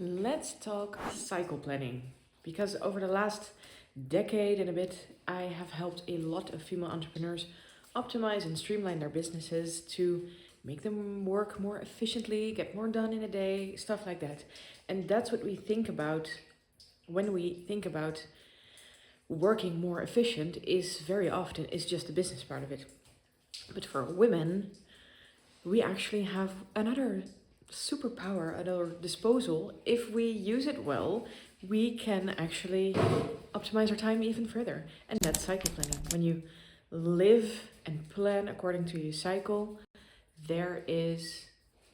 Let's talk cycle planning because over the last decade and a bit, I have helped a lot of female entrepreneurs optimize and streamline their businesses to make them work more efficiently, get more done in a day, stuff like that. And that's what we think about when we think about working more efficient is very often is just the business part of it. But for women, we actually have another superpower at our disposal. If we use it well, we can actually optimize our time even further. And that's cycle planning. When you live and plan according to your cycle, there is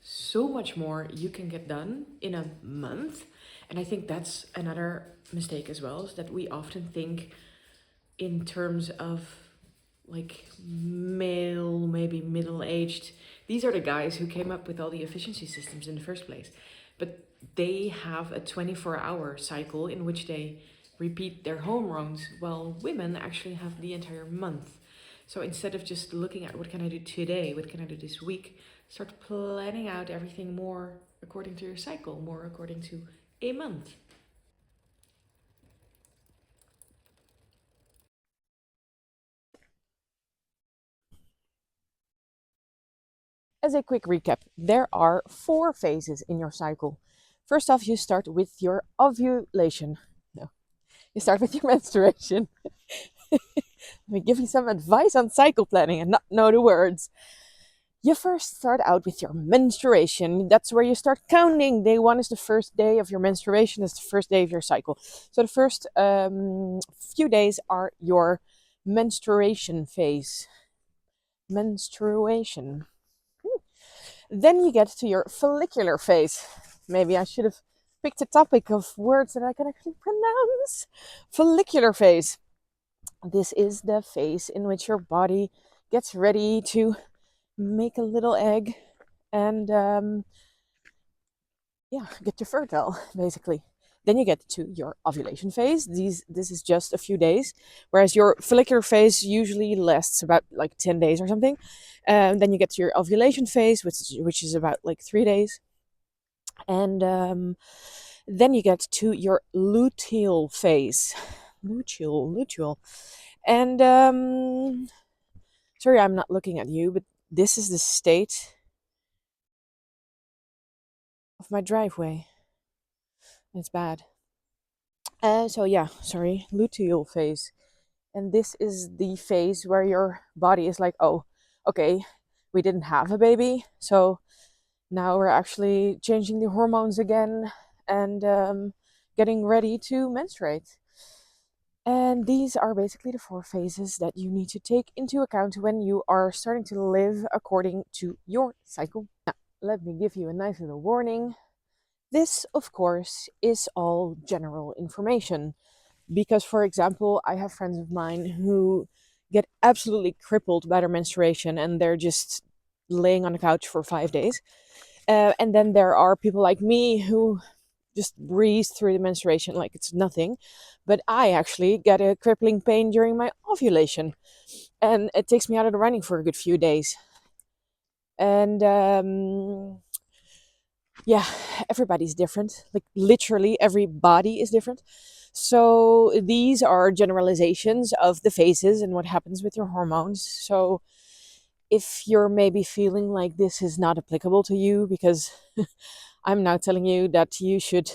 so much more you can get done in a month. And I think that's another mistake as well, is that we often think in terms of like male, maybe middle aged. These are the guys who came up with all the efficiency systems in the first place. But they have a 24-hour cycle in which they repeat their hormones, while women actually have the entire month. So instead of just looking at what can I do today, what can I do this week, start planning out everything more according to your cycle, more according to a month. As a quick recap, there are 4 phases in your cycle. First off, you start with your ovulation. No, you start with your menstruation. Let me give you some advice on cycle planning and not know the words. You first start out with your menstruation. That's where you start counting. Day one is the first day of your menstruation, is the first day of your cycle. So the first few days are your menstruation phase. Menstruation. Then you get to your follicular phase. Maybe I should have picked a topic of words that I can actually pronounce. Follicular phase. This is the phase in which your body gets ready to make a little egg and get you fertile, basically. Then you get to your ovulation phase. This is just a few days, whereas your follicular phase usually lasts about like 10 days or something. Then you get to your ovulation phase, which is about like 3 days. And then you get to your luteal phase. Luteal. And sorry, I'm not looking at you, but this is the state of my driveway. It's bad. So yeah, sorry, luteal phase. And this is the phase where your body is like, oh, okay, we didn't have a baby, so now we're actually changing the hormones again and getting ready to menstruate. And these are basically the 4 phases that you need to take into account when you are starting to live according to your cycle. Now, let me give you a nice little warning. This, of course, is all general information. Because, for example, I have friends of mine who get absolutely crippled by their menstruation and they're just laying on the couch for 5 days. And then there are people like me who just breeze through the menstruation like it's nothing. But I actually get a crippling pain during my ovulation. And it takes me out of the running for a good few days. And yeah, everybody's different. Like literally every body is different. So these are generalizations of the phases and what happens with your hormones. So if you're maybe feeling like this is not applicable to you, because I'm now telling you that you should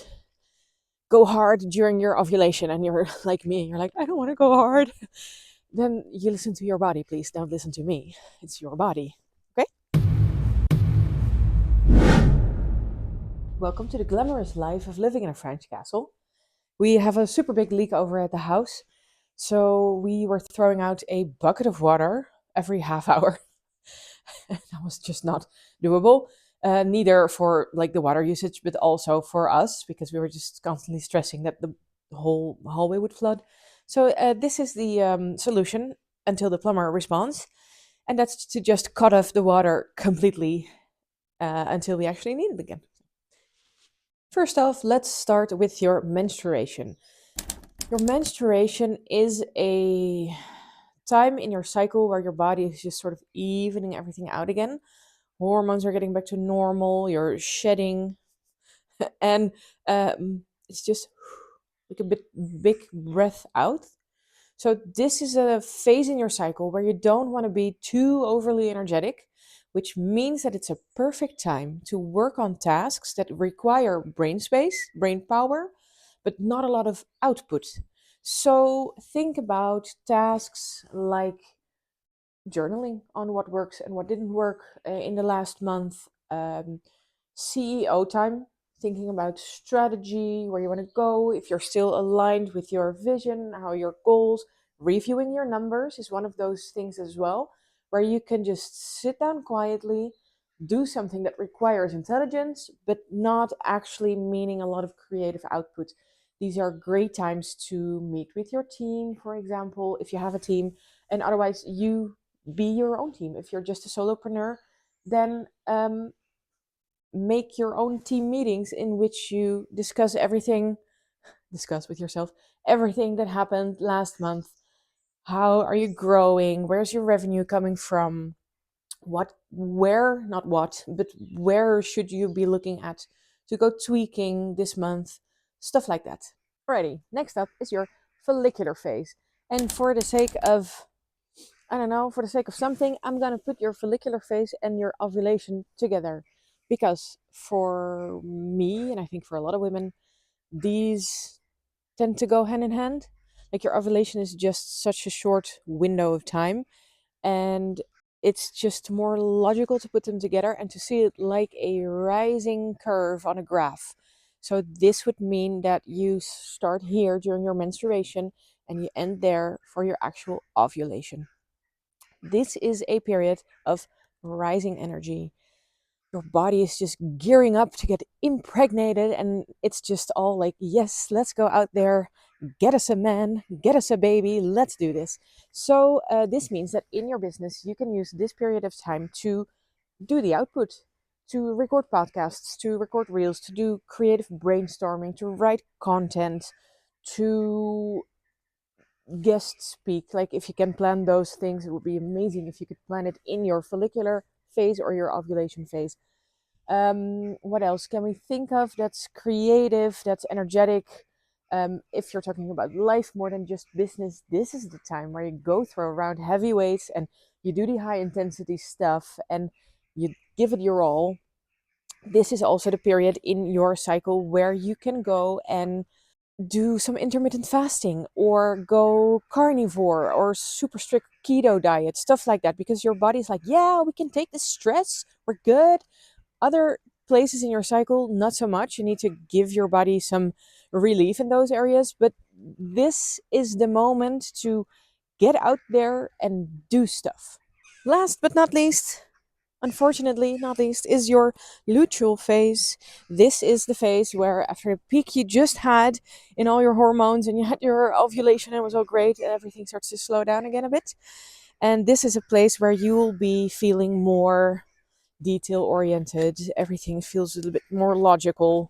go hard during your ovulation and you're like me, you're like, I don't want to go hard, then you listen to your body, please. Don't listen to me. It's your body. Okay? Welcome to the glamorous life of living in a French castle. We have a super big leak over at the house. So we were throwing out a bucket of water every half hour. That was just not doable. Neither for like the water usage, but also for us because we were just constantly stressing that the whole hallway would flood. So this is the solution until the plumber responds, and that's to just cut off the water completely until we actually need it again. First off, let's start with your menstruation. Your menstruation is a time in your cycle where your body is just sort of evening everything out again. Hormones are getting back to normal, you're shedding And it's just like a big breath out. So this is a phase in your cycle where you don't want to be too overly energetic, which means that it's a perfect time to work on tasks that require brain space, brain power, but not a lot of output. So think about tasks like journaling on what works and what didn't work in the last month. CEO time, thinking about strategy, where you want to go, if you're still aligned with your vision, how your goals, reviewing your numbers is one of those things as well, where you can just sit down quietly, do something that requires intelligence, but not actually meaning a lot of creative output. These are great times to meet with your team, for example, if you have a team, and otherwise you be your own team. If you're just a solopreneur, then make your own team meetings in which you discuss with yourself everything that happened last month. How are you growing? Where's your revenue coming from? Not what, but where should you be looking at to go tweaking this month? Stuff like that. Alrighty, next up is your follicular phase. And for the sake of I don't know, for the sake of something, I'm gonna put your follicular phase and your ovulation together. Because for me, and I think for a lot of women, these tend to go hand in hand. Like your ovulation is just such a short window of time, and it's just more logical to put them together and to see it like a rising curve on a graph. So this would mean that you start here during your menstruation and you end there for your actual ovulation. This is a period of rising energy. Your body is just gearing up to get impregnated, and it's just all like, yes, let's go out there, get us a man, get us a baby, let's do this. So, this means that in your business, you can use this period of time to do the output, to record podcasts, to record reels, to do creative brainstorming, to write content, to guest speak. Like if you can plan those things, it would be amazing if you could plan it in your follicular phase or your ovulation phase. What else can we think of that's creative, that's energetic? If you're talking about life more than just business, this is the time where you go throw around heavy weights and you do the high intensity stuff and you give it your all. This is also the period in your cycle where you can go and do some intermittent fasting or go carnivore or super strict keto diet, stuff like that, because your body's like, yeah, we can take this stress, we're good. Other places in your cycle, not so much. You need to give your body some relief in those areas, but this is the moment to get out there and do stuff. Last but not least, unfortunately, not least, is your luteal phase. This is the phase where, after the peak you just had in all your hormones and you had your ovulation and it was all great, everything starts to slow down again a bit. And this is a place where you will be feeling more detail oriented. Everything feels a little bit more logical.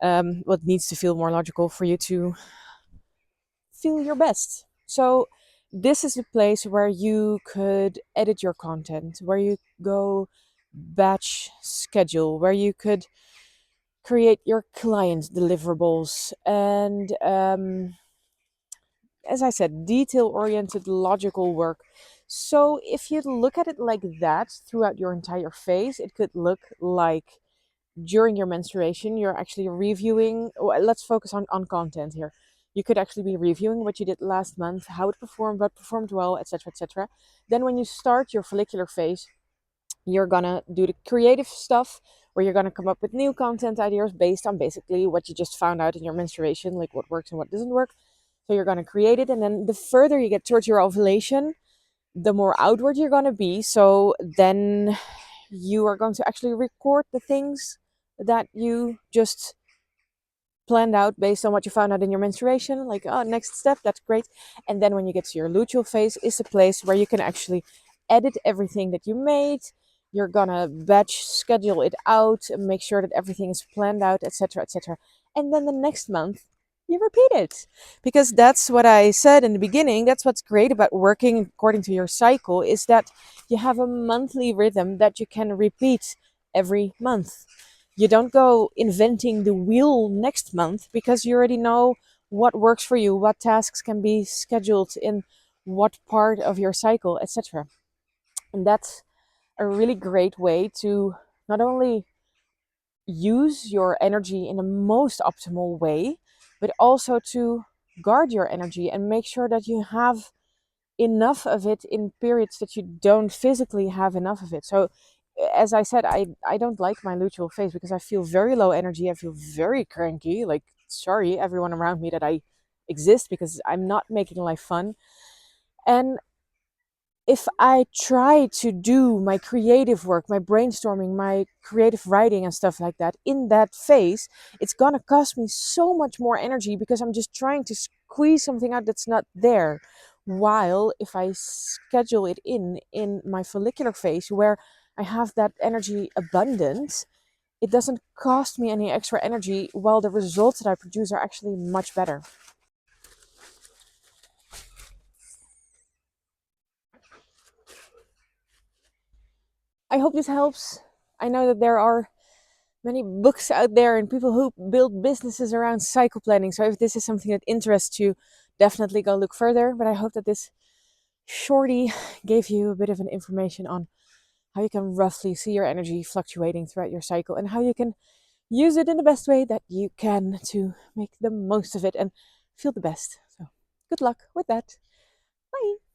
What needs to feel more logical for you to feel your best. So this is a place where you could edit your content, where you go batch schedule, where you could create your client deliverables, and as I said, detail oriented logical work. So if you look at it like that throughout your entire phase, it could look like during your menstruation, you're actually reviewing. Let's focus on content here. You could actually be reviewing what you did last month, how it performed, what performed well, etc., etc. Then, when you start your follicular phase, you're gonna do the creative stuff where you're gonna come up with new content ideas based on basically what you just found out in your menstruation, like what works and what doesn't work. So you're gonna create it, and then the further you get towards your ovulation, the more outward you're gonna be. So then you are going to actually record the things that you just planned out based on what you found out in your menstruation, like, oh, next step, that's great. And then when you get to your luteal phase is a place where you can actually edit everything that you made. You're gonna batch schedule it out and make sure that everything is planned out, etc., etc. And then the next month you repeat it, because that's what I said in the beginning. That's what's great about working according to your cycle, is that you have a monthly rhythm that you can repeat every month. You don't go inventing the wheel next month because you already know what works for you, what tasks can be scheduled in what part of your cycle, etc. And that's a really great way to not only use your energy in the most optimal way, but also to guard your energy and make sure that you have enough of it in periods that you don't physically have enough of it. So, as I said, I don't like my luteal phase because I feel very low energy. I feel very cranky. Like, sorry, everyone around me that I exist because I'm not making life fun. And if I try to do my creative work, my brainstorming, my creative writing and stuff like that in that phase, it's gonna cost me so much more energy because I'm just trying to squeeze something out that's not there. While if I schedule it in my follicular phase where I have that energy abundant, it doesn't cost me any extra energy while the results that I produce are actually much better. I hope this helps. I know that there are many books out there and people who build businesses around cycle planning. So if this is something that interests you, definitely go look further. But I hope that this shorty gave you a bit of an information on how you can roughly see your energy fluctuating throughout your cycle and how you can use it in the best way that you can to make the most of it and feel the best. So good luck with that. Bye.